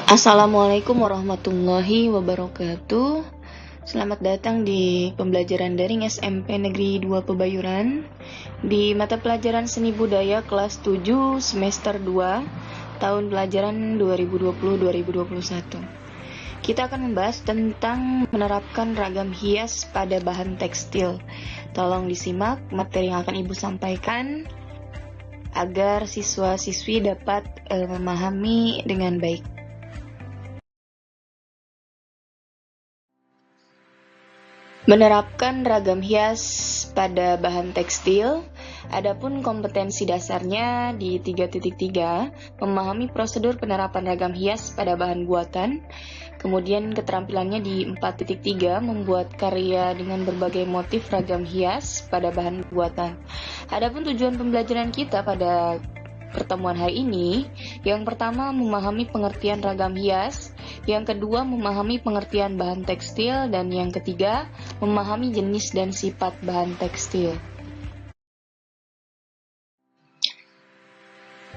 Assalamualaikum warahmatullahi wabarakatuh. Selamat datang di pembelajaran daring SMP Negeri 2 Pebayuran di mata pelajaran Seni Budaya kelas 7 semester 2 tahun pelajaran 2020-2021. Kita akan membahas tentang menerapkan ragam hias pada bahan tekstil. Tolong disimak materi yang akan Ibu sampaikan agar siswa-siswi dapat memahami dengan baik. Menerapkan ragam hias pada bahan tekstil, adapun kompetensi dasarnya di 3.3, memahami prosedur penerapan ragam hias pada bahan buatan, kemudian keterampilannya di 4.3, membuat karya dengan berbagai motif ragam hias pada bahan buatan. Adapun tujuan pembelajaran kita pada pertemuan hari ini, yang pertama memahami pengertian ragam hias, yang kedua memahami pengertian bahan tekstil, dan yang ketiga memahami jenis dan sifat bahan tekstil.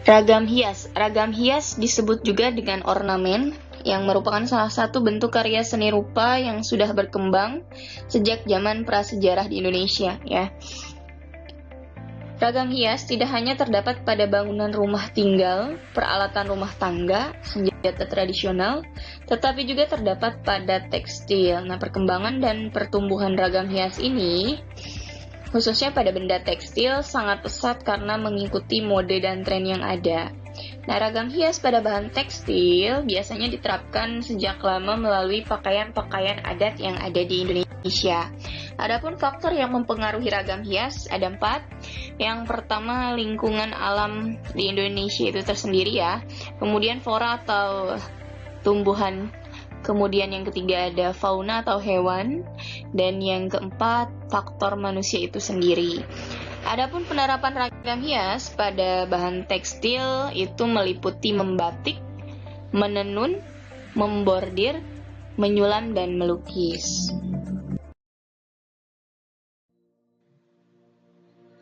Ragam hias disebut juga dengan ornamen, yang merupakan salah satu bentuk karya seni rupa yang sudah berkembang sejak zaman prasejarah di Indonesia, ya. Ragam hias tidak hanya terdapat pada bangunan rumah tinggal, peralatan rumah tangga, senjata tradisional, tetapi juga terdapat pada tekstil. Nah, perkembangan dan pertumbuhan ragam hias ini, khususnya pada benda tekstil, sangat pesat karena mengikuti mode dan tren yang ada. Nah, ragam hias pada bahan tekstil biasanya diterapkan sejak lama melalui pakaian-pakaian adat yang ada di Indonesia. Adapun faktor yang mempengaruhi ragam hias ada 4. Yang pertama, lingkungan alam di Indonesia itu tersendiri, ya. Kemudian flora atau tumbuhan. Kemudian yang ketiga ada fauna atau hewan. Dan yang keempat, faktor manusia itu sendiri. Adapun penerapan ragam hias pada bahan tekstil itu meliputi membatik, menenun, membordir, menyulam, dan melukis.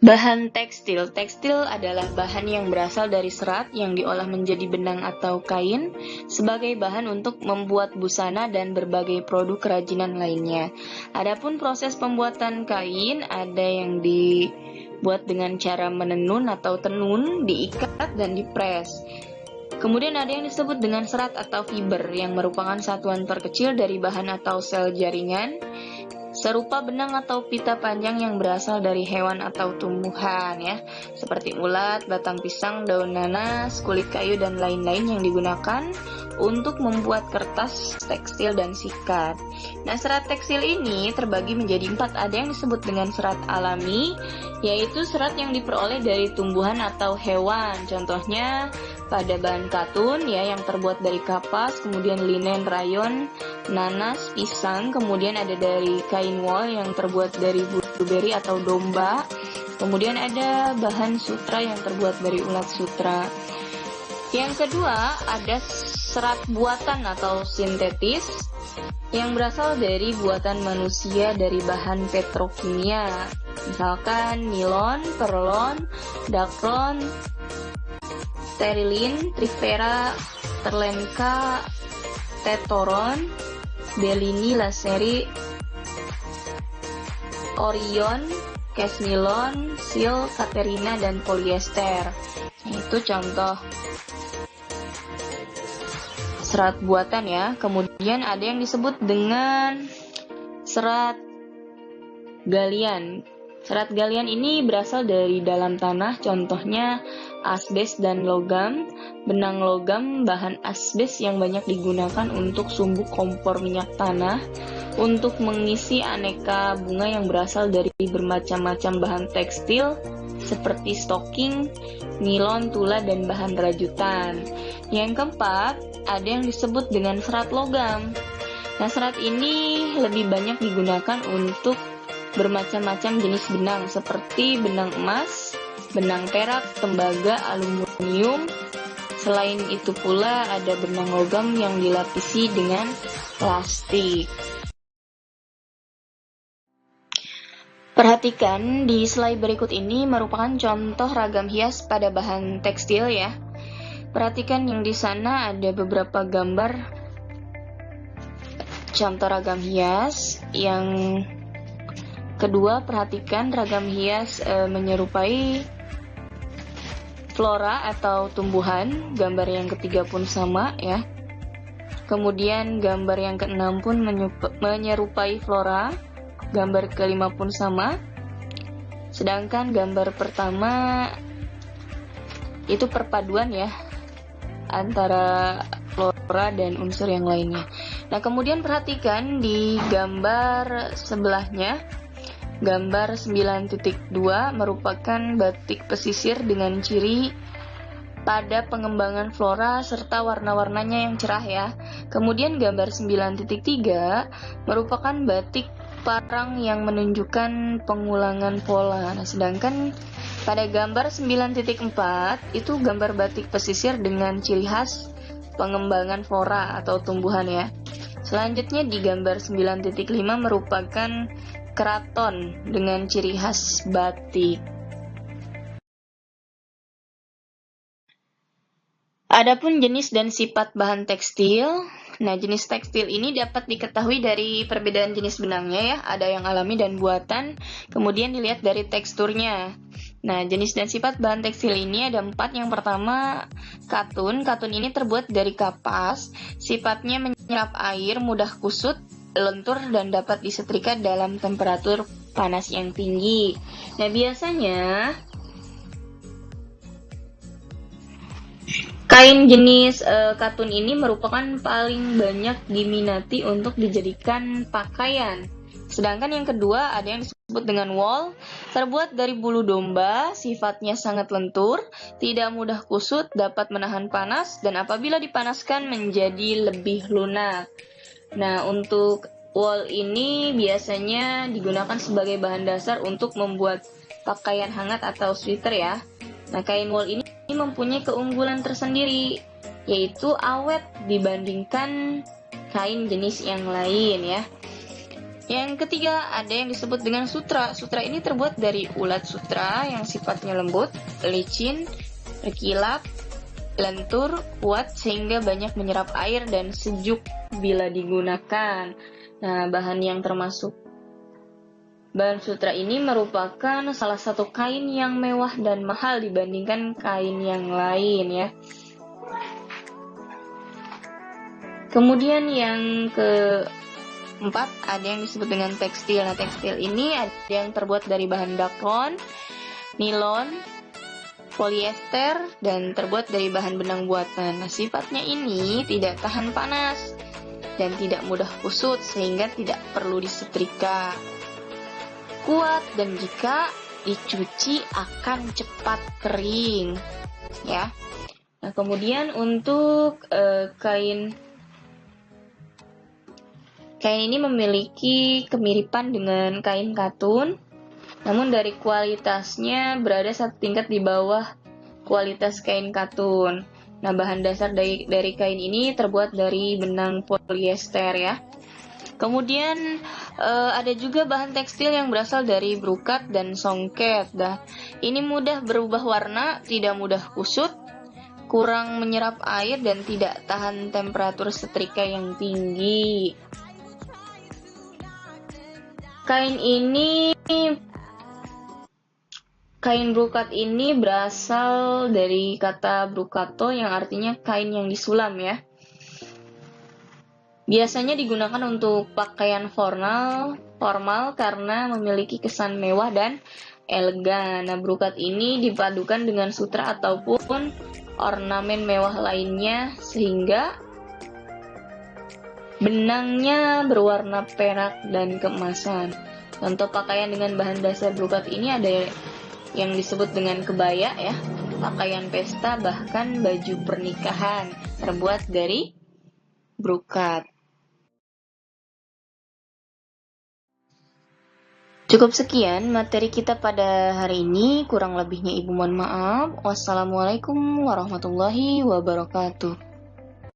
Bahan tekstil. Tekstil adalah bahan yang berasal dari serat yang diolah menjadi benang atau kain sebagai bahan untuk membuat busana dan berbagai produk kerajinan lainnya. Adapun proses pembuatan kain ada yang dibuat dengan cara menenun atau tenun, diikat dan dipres. Kemudian ada yang disebut dengan serat atau fiber yang merupakan satuan terkecil dari bahan atau sel jaringan serupa benang atau pita panjang yang berasal dari hewan atau tumbuhan, ya, seperti ulat, batang pisang, daun nanas, kulit kayu, dan lain-lain yang digunakan untuk membuat kertas, tekstil, dan sikat. Nah, serat tekstil ini terbagi menjadi 4. Ada yang disebut dengan serat alami, yaitu serat yang diperoleh dari tumbuhan atau hewan. Contohnya pada bahan katun, ya, yang terbuat dari kapas, kemudian linen, rayon, nanas, pisang, kemudian ada dari kain wol yang terbuat dari blueberry atau domba, kemudian ada bahan sutra yang terbuat dari ulat sutra. Yang kedua ada serat buatan atau sintetis yang berasal dari buatan manusia dari bahan petrokimia, misalkan nilon, perlon, daklon, sterilin, trifera, terlenka, tetoron, belini, laseri, orion, kesnilon, sil, katerina, dan polyester. Itu contoh serat buatan, ya. Kemudian ada yang disebut dengan serat galian. Serat galian ini berasal dari dalam tanah, contohnya asbes dan logam. Benang logam bahan asbes yang banyak digunakan untuk sumbu kompor minyak tanah, untuk mengisi aneka bunga yang berasal dari bermacam-macam bahan tekstil seperti stocking, nilon, tula, dan bahan rajutan. Yang keempat, ada yang disebut dengan serat logam. Nah, serat ini lebih banyak digunakan untuk bermacam-macam jenis benang seperti benang emas, benang perak, tembaga, aluminium. Selain itu pula ada benang logam yang dilapisi dengan plastik. Perhatikan di slide berikut ini merupakan contoh ragam hias pada bahan tekstil, ya. Perhatikan yang di sana ada beberapa gambar contoh ragam hias. Yang kedua, perhatikan ragam hias menyerupai flora atau tumbuhan. Gambar yang ketiga pun sama ya. Kemudian gambar yang keenam pun menyerupai flora. Gambar kelima pun sama. Sedangkan gambar pertama itu perpaduan ya antara flora dan unsur yang lainnya. Nah, kemudian perhatikan di gambar sebelahnya, gambar 9.2 merupakan batik pesisir dengan ciri pada pengembangan flora serta warna-warnanya yang cerah ya. Kemudian gambar 9.3 merupakan batik parang yang menunjukkan pengulangan pola. Nah, sedangkan pada gambar 9.4 itu gambar batik pesisir dengan ciri khas pengembangan flora atau tumbuhan ya. Selanjutnya di gambar 9.5 merupakan keraton dengan ciri khas batik. Adapun jenis dan sifat bahan tekstil. Nah, jenis tekstil ini dapat diketahui dari perbedaan jenis benangnya ya. Ada yang alami dan buatan. Kemudian dilihat dari teksturnya. Nah, jenis dan sifat bahan tekstil ini ada 4. Yang pertama, katun. Katun ini terbuat dari kapas. Sifatnya menyerap air, mudah kusut, lentur, dan dapat disetrika dalam temperatur panas yang tinggi. Nah, biasanya kain jenis katun ini merupakan paling banyak diminati untuk dijadikan pakaian. Sedangkan yang kedua ada yang disebut dengan wool, terbuat dari bulu domba, sifatnya sangat lentur, tidak mudah kusut, dapat menahan panas, dan apabila dipanaskan menjadi lebih lunak. Nah, untuk wool ini biasanya digunakan sebagai bahan dasar untuk membuat pakaian hangat atau sweater ya. Nah, kain wool ini mempunyai keunggulan tersendiri, yaitu awet dibandingkan kain jenis yang lain ya. Yang ketiga ada yang disebut dengan sutra. Sutra ini terbuat dari ulat sutra yang sifatnya lembut, licin, berkilap, lentur, kuat sehingga banyak menyerap air dan sejuk bila digunakan. Nah, bahan yang termasuk bahan sutra ini merupakan salah satu kain yang mewah dan mahal dibandingkan kain yang lain ya. Kemudian yang keempat ada yang disebut dengan tekstil. Nah, tekstil ini ada yang terbuat dari bahan dakron, nilon, polyester, dan terbuat dari bahan benang buatan. Nah, sifatnya ini tidak tahan panas dan tidak mudah kusut sehingga tidak perlu disetrika. Kuat dan jika dicuci akan cepat kering ya. Nah, kemudian untuk kain ini memiliki kemiripan dengan kain katun, namun dari kualitasnya berada satu tingkat di bawah kualitas kain katun. Nah, bahan dasar dari kain ini terbuat dari benang polyester ya. Kemudian ada juga bahan tekstil yang berasal dari brokat dan songket. Nah, ini mudah berubah warna, tidak mudah kusut, kurang menyerap air, dan tidak tahan temperatur setrika yang tinggi. Kain brokat ini berasal dari kata brucato yang artinya kain yang disulam ya. Biasanya digunakan untuk pakaian formal karena memiliki kesan mewah dan elegan. Nah, brokat ini dipadukan dengan sutra ataupun ornamen mewah lainnya sehingga benangnya berwarna perak dan keemasan. Contoh pakaian dengan bahan dasar brokat ini ada yang disebut dengan kebaya ya, pakaian pesta, bahkan baju pernikahan terbuat dari brokat. Cukup sekian materi kita pada hari ini, kurang lebihnya Ibu mohon maaf. Wassalamualaikum warahmatullahi wabarakatuh.